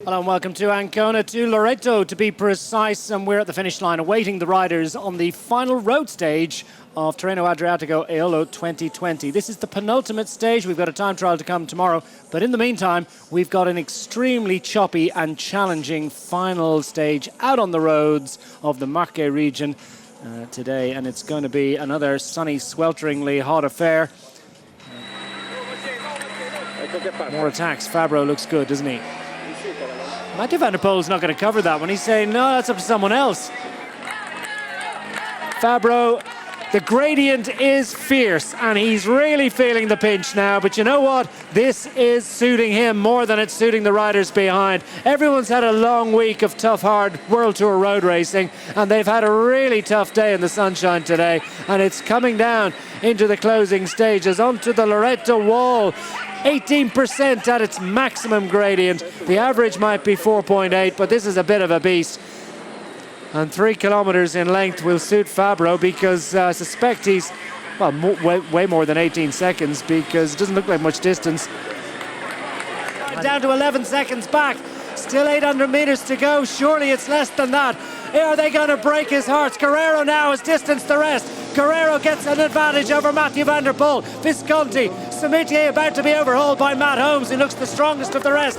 Hello and welcome to Ancona, to Loreto to be precise, and we're at the finish line awaiting the riders on the final road stage of Tirreno Adriatico Eolo 2020. This is the penultimate stage. We've got a time trial to come tomorrow, but in the meantime we've got an extremely choppy and challenging final stage out on the roads of the Marche region today, and it's going to be another sunny, swelteringly hot affair. More attacks. Fabro looks good, doesn't he? Mathieu van der Poel's not going to cover that one. He's saying, no, that's up to someone else. Fabro, the gradient is fierce, and he's really feeling the pinch now. But you know what? This is suiting him more than it's suiting the riders behind. Everyone's had a long week of tough, hard World Tour road racing, and they've had a really tough day in the sunshine today. And it's coming down into the closing stages, onto the Loreto wall. 18% at its maximum gradient. The average might be 4.8, but this is a bit of a beast. And 3 kilometers in length will suit Fabro, because I suspect he's, well, way more than 18 seconds, because it doesn't look like much distance. Down to 11 seconds back. Still 800 meters to go. Surely it's less than that. Are they going to break his hearts? Guerrero now has distanced the rest. Guerrero gets an advantage over Mathieu van der Poel. Visconti, Samitier about to be overhauled by Matt Holmes, who looks the strongest of the rest.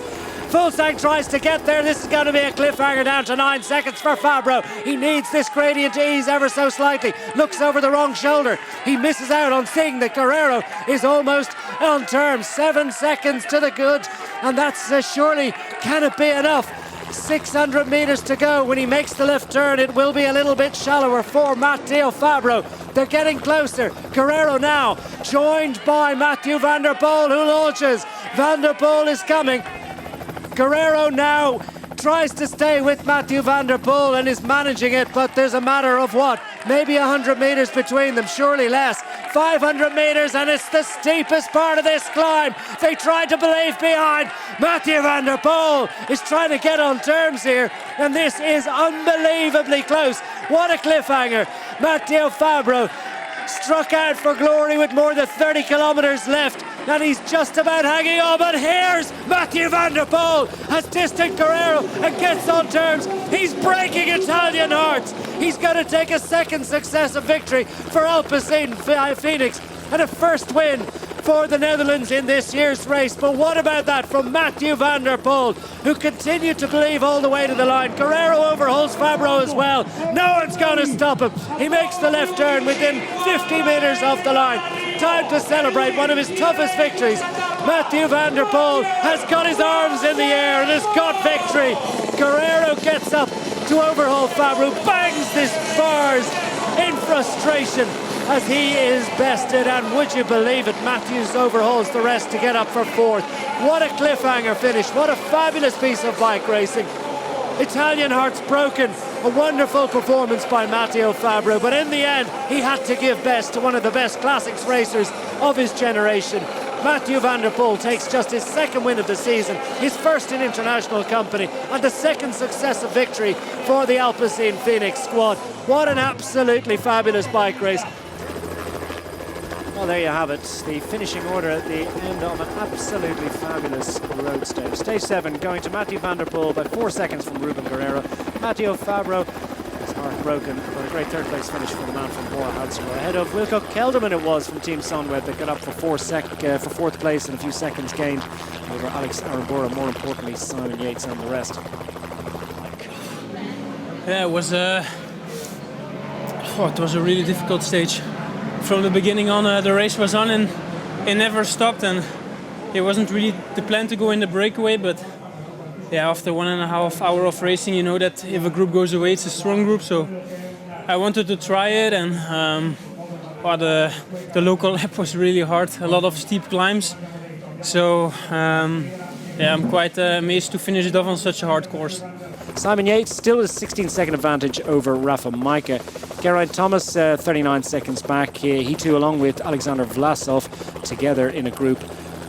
Fulsang tries to get there. This is going to be a cliffhanger down to 9 seconds for Fabro. He needs this gradient to ease ever so slightly. Looks over the wrong shoulder. He misses out on seeing that Guerrero is almost on terms. 7 seconds to the good, and that's surely, can it be enough? 600 meters to go. When he makes the left turn, it will be a little bit shallower for Matteo Fabro. They're getting closer. Guerrero now joined by Mathieu van der Poel, who launches. Van der Poel is coming. Guerrero now tries to stay with Mathieu van der Poel and is managing it, but there's a matter of what? Maybe 100 meters between them, surely less. 500 meters, and it's the steepest part of this climb. They tried to believe behind. Mathieu van der Poel is trying to get on terms here, and this is unbelievably close. What a cliffhanger. Matteo Fabro struck out for glory with more than 30 kilometers left, and he's just about hanging on. But here's Mathieu van der Poel, has distant Guerrero and gets on terms. He's breaking Italian hearts. He's going to take a second successive victory for Alpecin Phoenix and a first win for the Netherlands in this year's race. But what about that from Mathieu van der Poel, who continued to believe all the way to the line. Guerrero overhauls Fabro as well. No one's going to stop him. He makes the left turn within 50 meters of the line. Time to celebrate one of his toughest victories. Mathieu van der Poel has got his arms in the air and has got victory. Guerrero gets up to overhaul Fabro, bangs this bars in frustration as he is bested, and would you believe it, Matthews overhauls the rest to get up for fourth. What a cliffhanger finish, what a fabulous piece of bike racing. Italian hearts broken, a wonderful performance by Matteo Fabro, but in the end he had to give best to one of the best classics racers of his generation. Mathieu van der Poel takes just his second win of the season, his first in international company, and the second successive victory for the Alpecin Phoenix squad. What an absolutely fabulous bike race. Well, there you have it, the finishing order at the end of an absolutely fabulous road stage. Stage 7 going to Mathieu van der Poel by 4 seconds from Ruben Guerrero. Matteo Fabro is heartbroken, but a great third place finish for the man from Bora Hansgrohe. Ahead of Wilco Kelderman it was from Team Sunweb that got up for fourth place and a few seconds gained over Alex Arambura, more importantly Simon Yates and the rest. Yeah, it was a really difficult stage. From the beginning on, the race was on and it never stopped, and it wasn't really the plan to go in the breakaway, but yeah, after 1.5 hours of racing, you know that if a group goes away, it's a strong group, so I wanted to try it, and the local lap was really hard, a lot of steep climbs, so yeah, I'm quite amazed to finish it off on such a hard course. Simon Yates still has 16-second advantage over Rafa Majka. Geraint Thomas 39 seconds back. He too, along with Alexander Vlasov, together in a group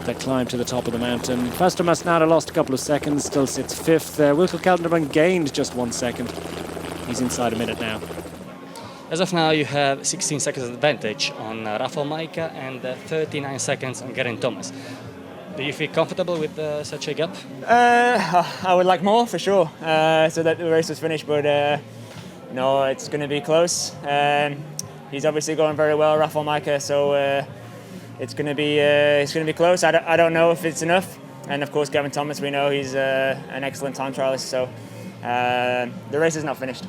that climbed to the top of the mountain. Fausto Masnada lost a couple of seconds, still sits fifth. Wilco Kelderman gained just 1 second. He's inside a minute now. As of now, you have 16 seconds advantage on Rafa Majka and 39 seconds on Geraint Thomas. Do you feel comfortable with such a gap? I would like more for sure, so that the race was finished, but no, it's going to be close. He's obviously going very well, Rafael Micah, so it's going to be close. I don't know if it's enough, and of course Gavin Thomas, we know he's an excellent time trialist, so the race is not finished.